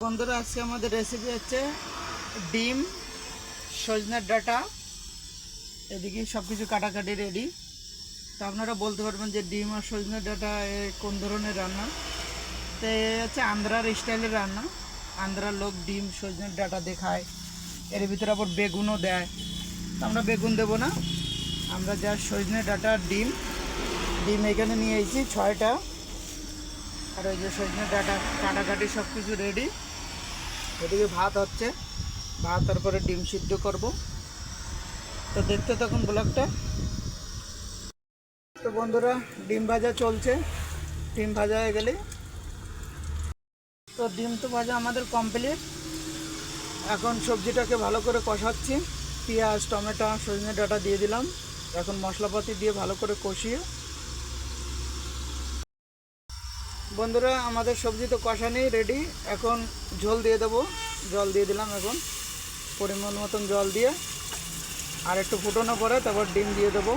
বন্ধুরা, আজকে আমাদের রেসিপি হচ্ছে ডিম, সজনের ডাঁটা। এদিকে সব কিছু কাটাকাটি রেডি। তো আপনারা বলতে পারবেন যে ডিম আর সজনের ডাঁটা কোন ধরনের রান্না। তো এ হচ্ছে আন্ধ্রার স্টাইলের রান্না। আন্ধ্রার লোক ডিম সজনের ডাঁটা দিয়ে খায়, এর ভিতরে আবার বেগুনও দেয়। তো আমরা বেগুন দেবো না, আমরা যা সজনে ডাঁটা ডিম ডিম এখানে নিয়ে এসেছি 6টা। আর ওই যে সজনে ডাঁটা কাটাকাটি সব কিছু রেডি। এদিকে ভাত হচ্ছে, ভাত তারপরে ডিম সিদ্ধ করব। তো দেখতে তখন ব্লগটা। তো বন্ধুরা, ডিম ভাজা চলছে। ডিম ভাজা হয়ে গেলে তো ডিম তো ভাজা আমাদের কমপ্লিট। এখন সবজিটাকে ভালো করে কষাচ্ছি। পেঁয়াজ, টমেটো, সজনে ডাঁটা দিয়ে দিলাম। এখন মশলাপাতি দিয়ে ভালো করে কষিয়ে, বন্ধুরা আমাদের সবজি তো কষানি রেডি। এখন ঝোল দিয়ে দেবো। জল দিয়ে দিলাম এখন পরিমাণ মতন জল দিয়ে, আর একটু ফুটানো পরে তারপর ডিম দিয়ে দেবো।